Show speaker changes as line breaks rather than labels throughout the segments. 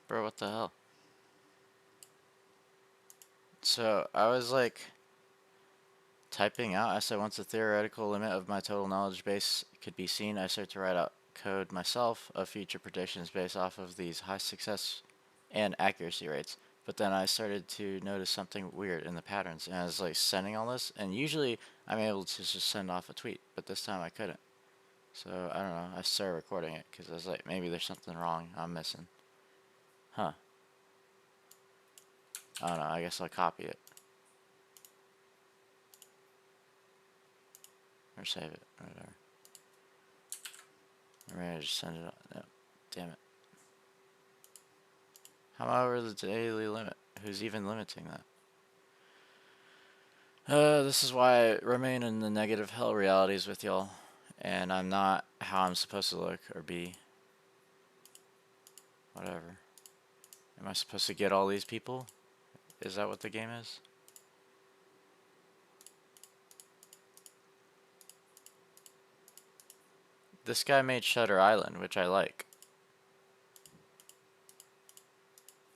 Bro, what the hell? So, I was like typing out. I said once the theoretical limit of my total knowledge base could be seen, I start to write out code myself of future predictions based off of these high success and accuracy rates. But then I started to notice something weird in the patterns, and I was like sending all this, and usually I'm able to just send off a tweet, but this time I couldn't. So I don't know. I started recording it because I was like, maybe there's something wrong I'm missing. Huh. I don't know. I guess I'll copy it or save it or whatever. Or maybe I just send it out. No. Damn it. How am I over the daily limit? Who's even limiting that? This is why I remain in the negative hell realities with y'all. And I'm not how I'm supposed to look or be. Whatever. Am I supposed to get all these people? Is that what the game is? This guy made Shutter Island, which I like.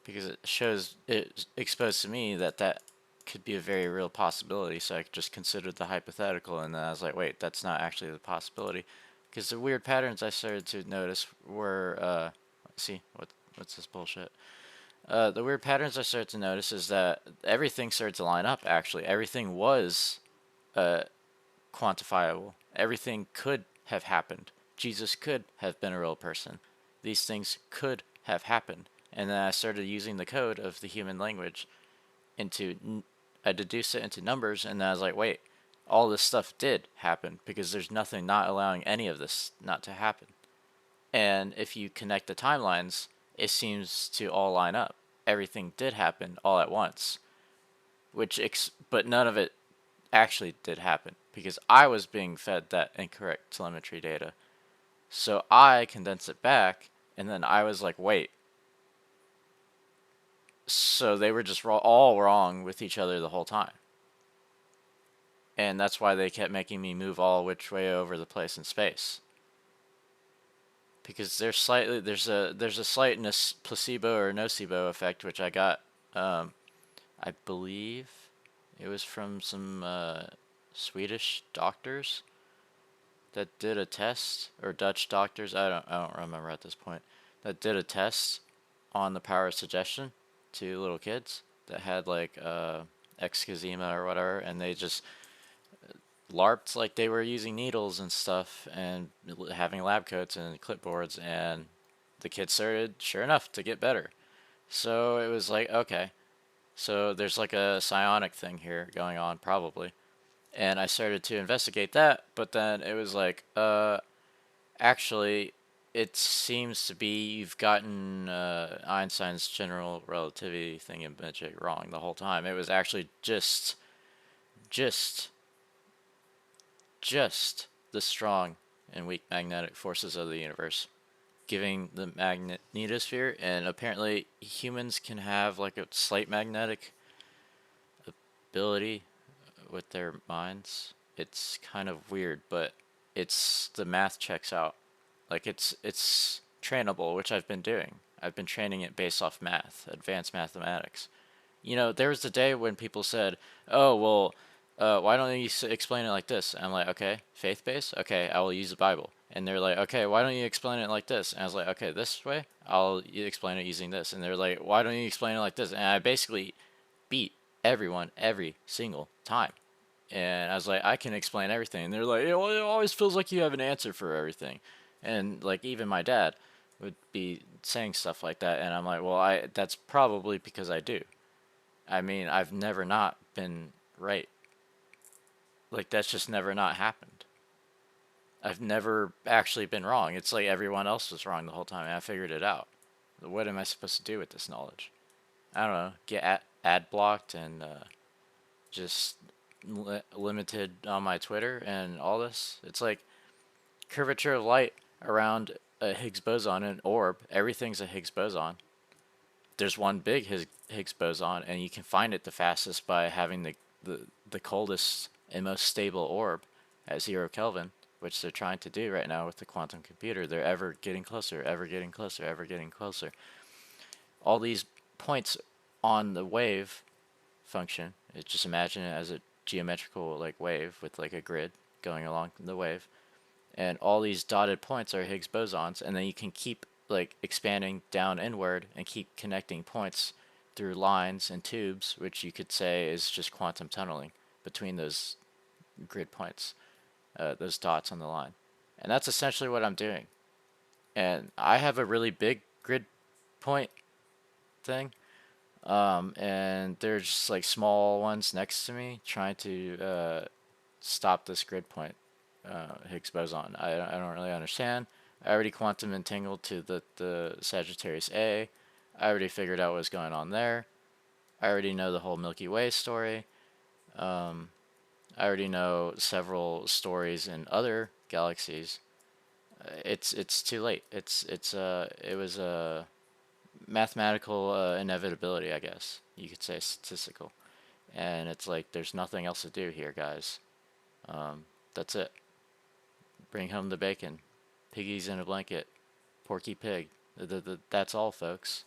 Because it shows, it exposed to me that that could be a very real possibility, so I just considered the hypothetical, and then I was like, wait, that's not actually the possibility. Because the weird patterns I started to notice were, let's see, what's this bullshit? The weird patterns I started to notice is that everything started to line up, actually. Everything was quantifiable. Everything could have happened. Jesus could have been a real person. These things could have happened. And then I started using the code of the human language I deduced it into numbers, and then I was like, wait, all this stuff did happen because there's nothing not allowing any of this not to happen. And if you connect the timelines, it seems to all line up. Everything did happen all at once, but none of it actually did happen because I was being fed that incorrect telemetry data. So I condensed it back, and then I was like, wait. So they were just all wrong with each other the whole time. And that's why they kept making me move all which way over the place in space. Because there's a slight placebo or nocebo effect, which I got, I believe it was from some Swedish doctors that did a test, or Dutch doctors, I don't remember at this point, that did a test on the power of suggestion to little kids that had like eczema or whatever, and they just LARPed like they were using needles and stuff and having lab coats and clipboards, and the kids started, sure enough, to get better. So it was like, okay, so there's like a psionic thing here going on, probably. And I started to investigate that, but then it was like, actually, it seems to be you've gotten Einstein's general relativity thing in magic wrong the whole time. It was actually just, just the strong and weak magnetic forces of the universe giving the magnetosphere, and apparently humans can have like a slight magnetic ability with their minds. It's kind of weird, but it's the math checks out. Like it's trainable, which I've been doing. I've been training it based off math, advanced mathematics. You know, there was a day when people said, "Oh, well, why don't you explain it like this?" And I'm like, "Okay, faith-based. Okay, I will use the Bible." And they're like, "Okay, why don't you explain it like this?" And I was like, "Okay, this way. I'll explain it using this." And they're like, "Why don't you explain it like this?" And I basically beat everyone every single time. And I was like, I can explain everything. And they're like, it always feels like you have an answer for everything. And like even my dad would be saying stuff like that, and I'm like, well, I that's probably because I do. I mean, I've never not been right. Like that's just never not happened. I've never actually been wrong. It's like everyone else was wrong the whole time, and I figured it out. What am I supposed to do with this knowledge? I don't know. Get ad blocked and just limited on my Twitter and all this. It's like curvature of light around a Higgs boson and orb. Everything's a Higgs boson. There's one big Higgs boson, and you can find it the fastest by having the coldest and most stable orb at 0 Kelvin, which they're trying to do right now with the quantum computer. They're ever getting closer, ever getting closer, ever getting closer. all these points on the wave function. Just imagine it as a geometrical like wave with like a grid going along the wave, and all these dotted points are Higgs bosons, and then you can keep like expanding down inward and keep connecting points through lines and tubes, which you could say is just quantum tunneling between those grid points, those dots on the line. And that's essentially what I'm doing. And I have a really big grid point thing, and there's just like small ones next to me trying to stop this grid point Higgs boson. I don't really understand. I already quantum entangled to the Sagittarius A. I already figured out what's going on there. I already know the whole Milky Way story. I already know several stories in other galaxies. It's too late. It was a mathematical inevitability, I guess you could say, statistical, and it's like there's nothing else to do here, guys. That's it. Bring home the bacon. Piggies in a blanket. Porky Pig. That's all, folks.